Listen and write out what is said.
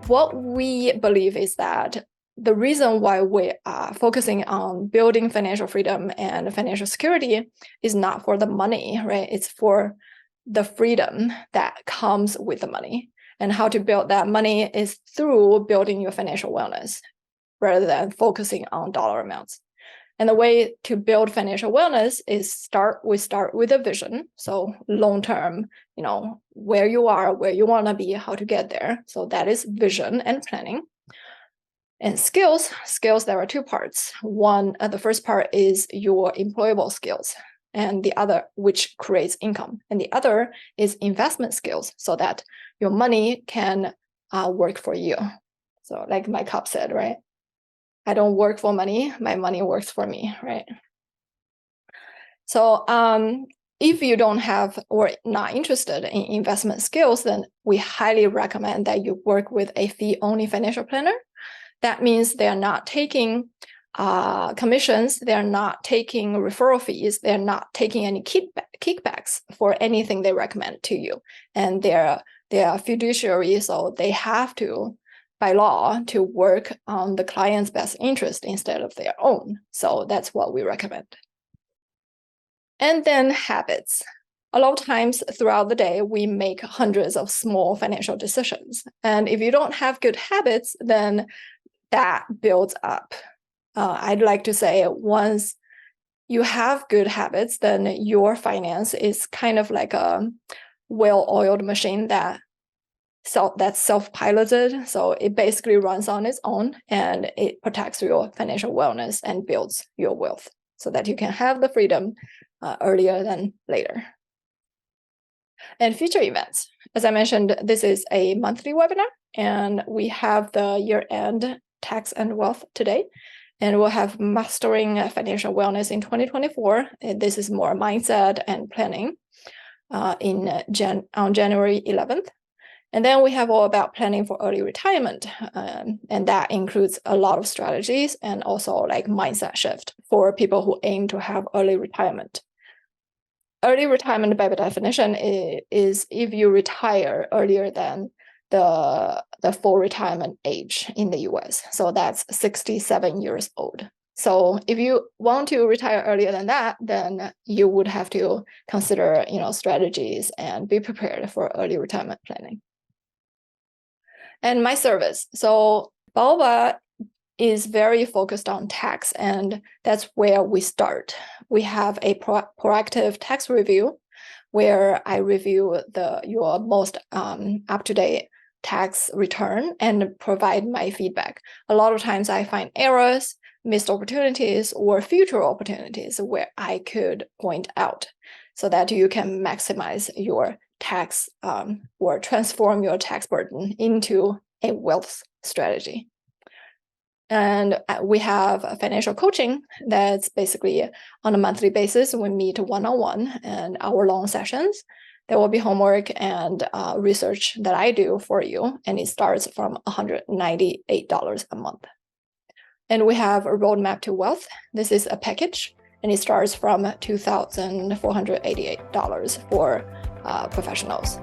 What we believe is that the reason why we are focusing on building financial freedom and financial security is not for the money, right? It's for the freedom that comes with the money. And how to build that money is through building your financial wellness rather than focusing on dollar amounts. And the way to build financial wellness is we start with a vision. So long-term, where you are, where you want to be, how to get there. So that is vision and planning. And skills, there are two parts. The first part is your employable skills, and the other, which creates income. And the other is investment skills, so that your money can work for you. So like my cup said, right? I don't work for money, my money works for me, right? So if you don't have or not interested in investment skills, then we highly recommend that you work with a fee-only financial planner. That means they're not taking commissions, they're not taking referral fees, they're not taking any kickbacks for anything they recommend to you. And they're fiduciary, so they have to, by law, to work on the client's best interest instead of their own. So that's what we recommend. And then habits. A lot of times throughout the day, we make hundreds of small financial decisions. And if you don't have good habits, then that builds up. I'd like to say once you have good habits, then your finance is kind of like a well-oiled machine that's self-piloted. So it basically runs on its own, and it protects your financial wellness and builds your wealth so that you can have the freedom earlier than later. And future events. As I mentioned, this is a monthly webinar, and we have the year-end tax and wealth today. And we'll have mastering financial wellness in 2024. This is more mindset and planning on January 11th. And then we have all about planning for early retirement. And that includes a lot of strategies and also like mindset shift for people who aim to have early retirement. Early retirement, by definition, is if you retire earlier than the full retirement age in the US. So that's 67 years old. So if you want to retire earlier than that, then you would have to consider, strategies and be prepared for early retirement planning. And my service. So Baoba is very focused on tax, and that's where we start. We have a proactive tax review where I review your most up-to-date tax return and provide my feedback. A lot of times I find errors, missed opportunities, or future opportunities where I could point out so that you can maximize your tax or transform your tax burden into a wealth strategy. And we have a financial coaching that's basically on a monthly basis. We meet one-on-one and hour-long sessions. There will be homework and research that I do for you, and it starts from $198 a month. And we have a roadmap to wealth. This is a package, and it starts from $2,488 for professionals.